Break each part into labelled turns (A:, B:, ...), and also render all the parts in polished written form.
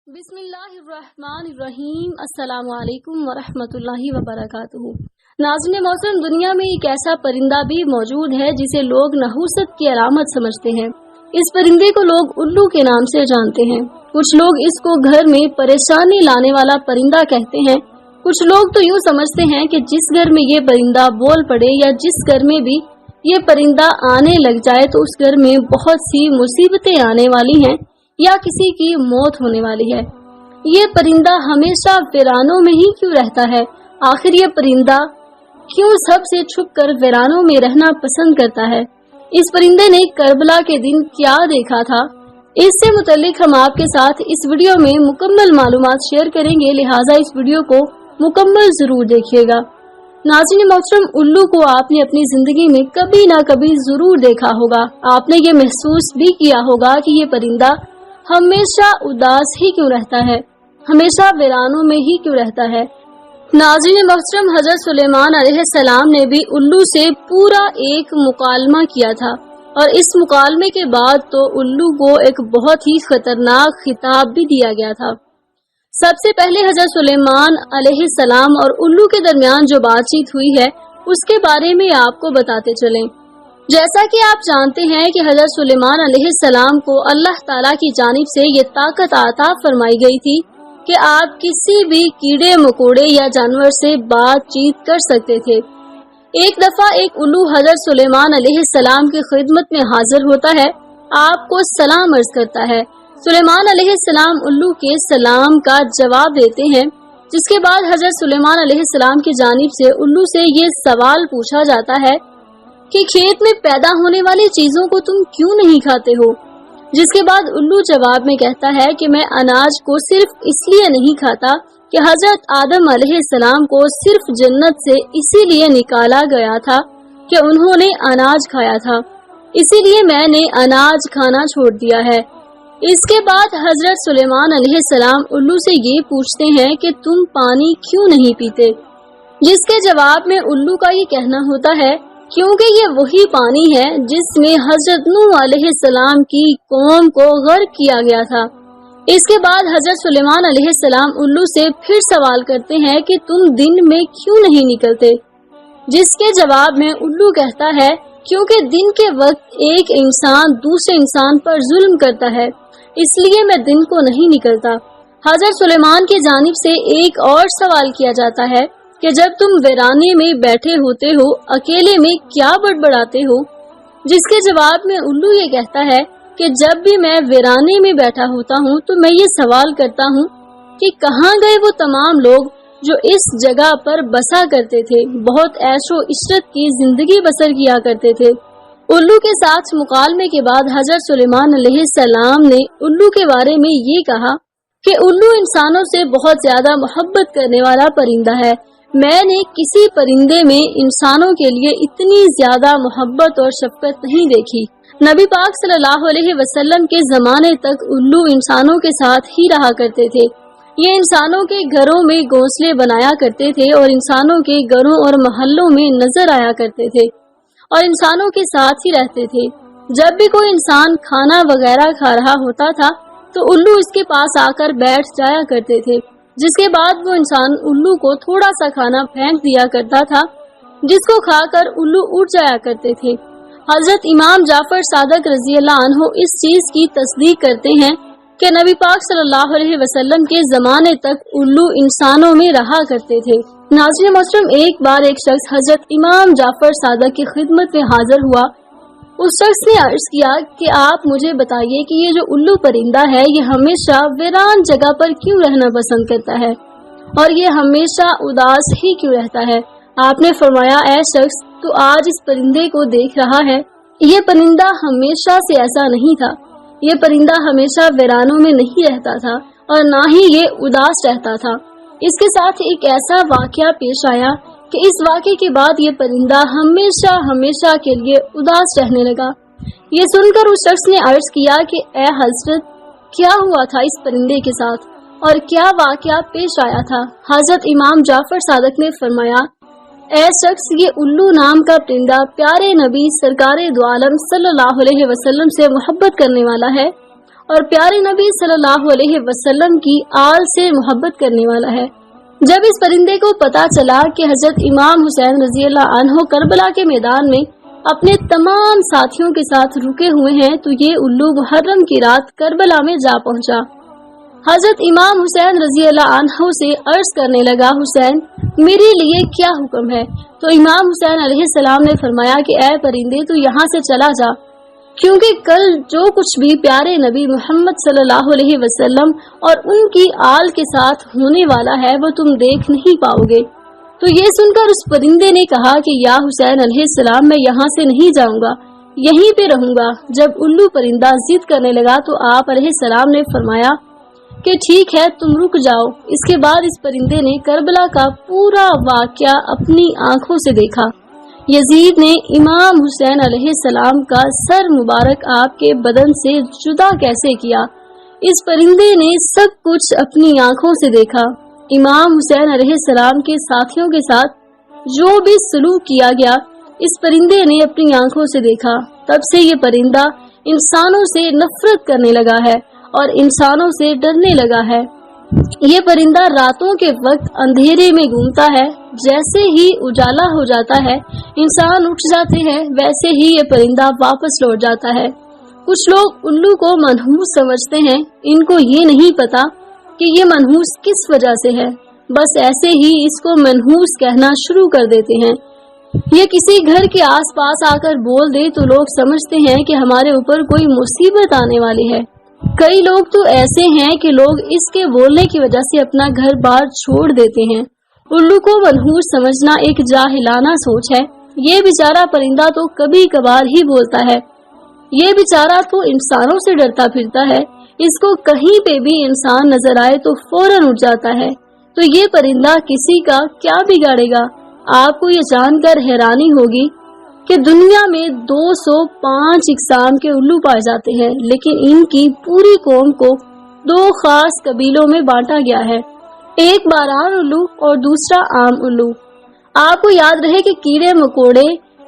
A: बिस्मिल्लाहिर्रहमानिर्रहीम। अस्सलामु अलैकुम वरहमतुल्लाहि वबरकातुहू। नाज़रीन मौसम, दुनिया में एक ऐसा परिंदा भी मौजूद है जिसे लोग नहुसत की अलामत समझते हैं। इस परिंदे को लोग उल्लू के नाम से जानते हैं। कुछ लोग इसको घर में परेशानी लाने वाला परिंदा कहते हैं। कुछ लोग तो यूँ समझते हैं कि जिस घर में ये परिंदा बोल पड़े या जिस घर में भी ये परिंदा आने लग जाए तो उस घर में बहुत सी मुसीबतें आने वाली हैं या किसी की मौत होने वाली है। ये परिंदा हमेशा वीरानों में ही क्यों रहता है? आखिर ये परिंदा क्यों सबसे छुपकर वीरानों में रहना पसंद करता है? इस परिंदे ने करबला के दिन क्या देखा था? इससे मुतल्लिक हम आपके साथ इस वीडियो में मुकम्मल मालूमात शेयर करेंगे, लिहाजा इस वीडियो को मुकम्मल जरूर देखिएगा। नाज़रीन मोहतरम, उल्लू को आपने अपनी जिंदगी में कभी ना कभी जरूर देखा होगा। आपने ये महसूस भी किया होगा कि ये परिंदा हमेशा उदास ही क्यों रहता है, हमेशा वीरानों में ही क्यों रहता है। नाज़रीन मोहतरम, हज़रत सुलेमान अलैहिस्सलाम ने भी उल्लू से पूरा एक मुकालमा किया था और इस मुकालमे के बाद तो उल्लू को एक बहुत ही खतरनाक खिताब भी दिया गया था। सबसे पहले हज़रत सुलेमान अलैहिस्सलाम और उल्लू के दरमियान जो बातचीत हुई है उसके बारे में आपको बताते चलें। जैसा कि आप जानते हैं कि हज़रत सुलेमान अलैहिस्सलाम को अल्लाह ताला की जानिब से ये ताकत अता फरमाई गई थी कि आप किसी भी कीड़े मकोड़े या जानवर से बातचीत कर सकते थे। एक दफा एक उल्लू हज़रत सुलेमान अलैहिस्सलाम की खिदमत में हाजिर होता है, आपको सलाम अर्ज करता है। सुलेमान अलैहिस्सलाम उल्लू के सलाम का जवाब देते हैं, जिसके बाद हज़रत सुलेमान अलैहिस्सलाम की जानिब से उल्लू से ये सवाल पूछा जाता है कि खेत में पैदा होने वाली चीजों को तुम क्यों नहीं खाते हो? जिसके बाद उल्लू जवाब में कहता है कि मैं अनाज को सिर्फ इसलिए नहीं खाता कि हजरत आदम अलैहिस्सलाम को सिर्फ जन्नत से इसीलिए निकाला गया था कि उन्होंने अनाज खाया था, इसीलिए मैंने अनाज खाना छोड़ दिया है। इसके बाद हजरत सुलेमान अलैहिस्सलाम उल्लू से ये पूछते हैं कि तुम पानी क्यों नहीं पीते? जिसके जवाब में उल्लू का ये कहना होता है क्योंकि ये वही पानी है जिसमें हजरत नूह अलैहिस्सलाम की कौम को गर्क किया गया था। इसके बाद हजरत सुलेमान अलैहिस्सलाम उल्लू से फिर सवाल करते हैं कि तुम दिन में क्यों नहीं निकलते? जिसके जवाब में उल्लू कहता है क्योंकि दिन के वक्त एक इंसान दूसरे इंसान पर जुल्म करता है, इसलिए मैं दिन को नहीं निकलता। हजरत सुलेमान की जानिब से एक और सवाल किया जाता है कि जब तुम वीराने में बैठे होते हो अकेले में क्या बड़बड़ाते हो? जिसके जवाब में उल्लू ये कहता है कि जब भी मैं वीराने में बैठा होता हूँ तो मैं ये सवाल करता हूँ कि कहाँ गए वो तमाम लोग जो इस जगह पर बसा करते थे, बहुत ऐशो इशरत की जिंदगी बसर किया करते थे। उल्लू के साथ मुकालमे के बाद हजरत सुलेमान अलैहिस्सलाम ने उल्लू के बारे में ये कहा कि उल्लू इंसानों से बहुत ज्यादा मोहब्बत करने वाला परिंदा है। मैंने किसी परिंदे में इंसानों के लिए इतनी ज्यादा मोहब्बत और शफकत नहीं देखी। नबी पाक सल्लल्लाहु अलैहि वसल्लम के जमाने तक उल्लू इंसानों के साथ ही रहा करते थे। ये इंसानों के घरों में घोंसले बनाया करते थे और इंसानों के घरों और मोहल्लों में नजर आया करते थे और इंसानों के साथ ही रहते थे। जब भी कोई इंसान खाना वगैरह खा रहा होता था तो उल्लू इसके पास आकर बैठ जाया करते थे, जिसके बाद वो इंसान उल्लू को थोड़ा सा खाना फेंक दिया करता था, जिसको खाकर उल्लू उठ जाया करते थे। हजरत इमाम जाफर सादक रजी अल्लाह अन्हु इस चीज की तस्दीक करते हैं कि नबी पाक सल्लल्लाहु अलैहि वसल्लम के जमाने तक उल्लू इंसानों में रहा करते थे। नाज़रीन मोहतरम, एक बार एक शख्स हजरत इमाम जाफर सादक की खिदमत में हाजिर हुआ। उस शख्स ने अर्ज किया कि आप मुझे बताइए कि ये जो उल्लू परिंदा है ये हमेशा वीरान जगह पर क्यों रहना पसंद करता है और ये हमेशा उदास ही क्यों रहता है? आपने फरमाया, ऐ शख्स, तो आज इस परिंदे को देख रहा है, ये परिंदा हमेशा से ऐसा नहीं था। ये परिंदा हमेशा वीरानों में नहीं रहता था और ना ही ये उदास रहता था। इसके साथ एक ऐसा वाकया पेश आया कि इस वाक़े के बाद ये परिंदा हमेशा हमेशा के लिए उदास रहने लगा। ये सुनकर उस शख्स ने अर्ज किया कि ए हजरत, क्या हुआ था इस परिंदे के साथ और क्या वाकया पेश आया था? हजरत इमाम जाफर सादक ने फरमाया, ए शख्स, ये उल्लू नाम का परिंदा प्यारे नबी सरकारे दो आलम सल्लल्लाहु अलैहि वसल्लम से मोहब्बत करने वाला है और प्यारे नबी सल्लल्लाहु अलैहि वसल्लम की आल से मोहब्बत करने वाला है। जब इस परिंदे को पता चला कि हजरत इमाम हुसैन रजी अल्लाह अन्हु करबला के मैदान में अपने तमाम साथियों के साथ रुके हुए हैं, तो ये उल्लू मुहर्रम की रात करबला में जा पहुंचा। हजरत इमाम हुसैन रजी अल्लाह अन्हु से अर्ज करने लगा, हुसैन मेरे लिए क्या हुक्म है? तो इमाम हुसैन अलैहिस्सलाम ने फरमाया कि ऐ परिंदे, तू यहाँ से चला जा, क्योंकि कल जो कुछ भी प्यारे नबी मोहम्मद सल्लल्लाहु अलैहि वसल्लम और उनकी आल के साथ होने वाला है वो तुम देख नहीं पाओगे। तो ये सुनकर उस परिंदे ने कहा कि या हुसैन अलैहिस्सलाम, मैं यहाँ से नहीं जाऊंगा, यहीं पे रहूंगा। जब उल्लू परिंदा जिद करने लगा तो आप अलैहिस्सलाम ने फरमाया कि ठीक है, तुम रुक जाओ। इसके बाद इस परिंदे ने करबला का पूरा वाकया अपनी आंखों से देखा। यजीद ने इमाम हुसैन अलैहिस्सलाम का सर मुबारक आपके बदन से जुदा कैसे किया, इस परिंदे ने सब कुछ अपनी आंखों से देखा। इमाम हुसैन अलैहिस्सलाम के साथियों के साथ जो भी सलूक किया गया, इस परिंदे ने अपनी आंखों से देखा। तब से ये परिंदा इंसानों से नफरत करने लगा है और इंसानों से डरने लगा है। ये परिंदा रातों के वक्त अंधेरे में घूमता है, जैसे ही उजाला हो जाता है इंसान उठ जाते हैं, वैसे ही ये परिंदा वापस लौट जाता है। कुछ लोग उल्लू को मनहूस समझते हैं, इनको ये नहीं पता कि ये मनहूस किस वजह से है, बस ऐसे ही इसको मनहूस कहना शुरू कर देते हैं। ये किसी घर के आसपास आकर बोल दे तो लोग समझते हैं कि हमारे ऊपर कोई मुसीबत आने वाली है। कई लोग तो ऐसे हैं कि लोग इसके बोलने की वजह से अपना घर बार छोड़ देते हैं। उल्लू को मनहूस समझना एक जाहिलाना सोच है। ये बेचारा परिंदा तो कभी कभार ही बोलता है, ये बेचारा तो इंसानों से डरता फिरता है, इसको कहीं पे भी इंसान नजर आए तो फौरन उठ जाता है। तो ये परिंदा किसी का क्या बिगाड़ेगा? आपको ये जानकर हैरानी होगी कि दुनिया में 205 इकसाम के उल्लू पाए जाते हैं, लेकिन इनकी पूरी कौम को दो खास कबीलों में बांटा गया है, एक बारान उल्लू और दूसरा आम उल्लू। आपको याद रहे कि कीड़े मकोड़े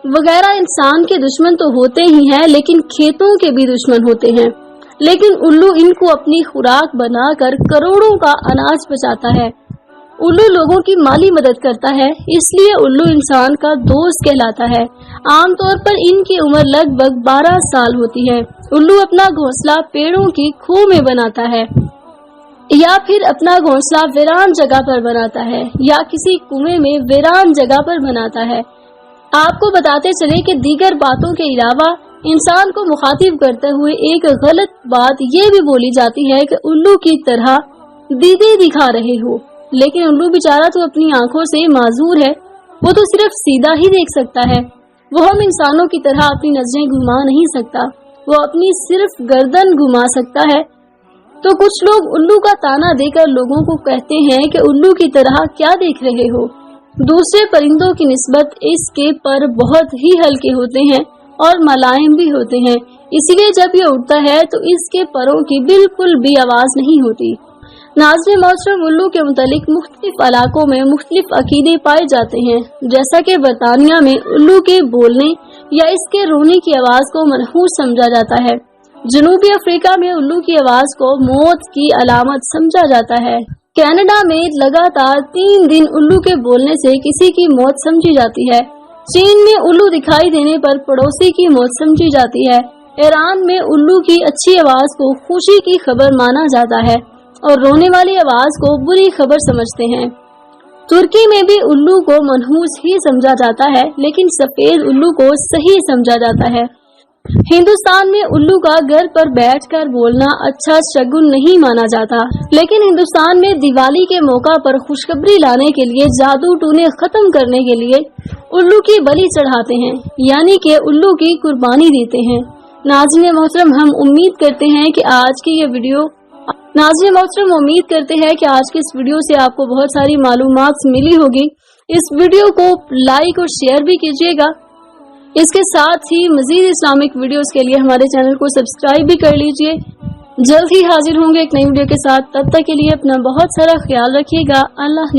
A: वगैरह इंसान के दुश्मन तो होते ही हैं, लेकिन खेतों के भी दुश्मन होते हैं। लेकिन उल्लू इनको अपनी खुराक बनाकर करोड़ों का अनाज बचाता है। उल्लू लोगों की माली मदद करता है, इसलिए उल्लू इंसान का दोस्त कहलाता है। आमतौर पर इनकी उम्र लगभग 12 साल होती है। उल्लू अपना घोंसला पेड़ों की खूह में बनाता है या फिर अपना घोंसला वीरान जगह पर बनाता है या किसी कुएं में वीरान जगह पर बनाता है। आपको बताते चले कि दीगर बातों के अलावा इंसान को मुखातिब करते हुए एक गलत बात ये भी बोली जाती है कि उल्लू की तरह दीदी दिखा रहे हो, लेकिन उल्लू बेचारा तो अपनी आंखों से माजूर है, वो तो सिर्फ सीधा ही देख सकता है। वो हम इंसानों की तरह अपनी नजरें घुमा नहीं सकता, वो अपनी सिर्फ गर्दन घुमा सकता है। तो कुछ लोग उल्लू का ताना देकर लोगों को कहते हैं कि उल्लू की तरह क्या देख रहे हो। दूसरे परिंदों की निस्बत इसके पर बहुत ही हल्के होते हैं और मुलायम भी होते हैं, इसीलिए जब ये उड़ता है तो इसके परों की बिल्कुल भी आवाज नहीं होती। नाज़रीन मोहतरम, उल्लू के मुतालिक मुख्तलिफ इलाकों में मुख्तलिफ अकीदे पाए जाते हैं। जैसा कि बरतानिया में उल्लू के बोलने या इसके रोने की आवाज को मनहूस समझा जाता है। जनूबी अफ्रीका में उल्लू की आवाज को मौत की अलामत समझा जाता है। कनाडा में लगातार 3 दिन उल्लू के बोलने से किसी की मौत समझी जाती है। चीन में उल्लू दिखाई देने पर पड़ोसी की मौत समझी जाती है। ईरान में उल्लू की अच्छी आवाज को खुशी की खबर माना जाता है और रोने वाली आवाज को बुरी खबर समझते हैं। तुर्की में भी उल्लू को मनहूस ही समझा जाता है, लेकिन सफेद उल्लू को सही समझा जाता है। हिंदुस्तान में उल्लू का घर पर बैठकर बोलना अच्छा शगुन नहीं माना जाता, लेकिन हिंदुस्तान में दिवाली के मौका पर खुशखबरी लाने के लिए, जादू टूने खत्म करने के लिए उल्लू की बलि चढ़ाते हैं, यानी कि उल्लू की कुर्बानी देते हैं। नाज़रीन मोहतरम, हम उम्मीद करते हैं कि आज की ये वीडियो आज की इस वीडियो से आपको बहुत सारी मालूमात मिली होगी। इस वीडियो को लाइक और शेयर भी कीजिएगा। इसके साथ ही मजीद इस्लामिक वीडियोस के लिए हमारे चैनल को सब्सक्राइब भी कर लीजिए। जल्द ही हाजिर होंगे एक नई वीडियो के साथ, तब तक के लिए अपना बहुत सारा ख्याल रखिएगा। अल्लाह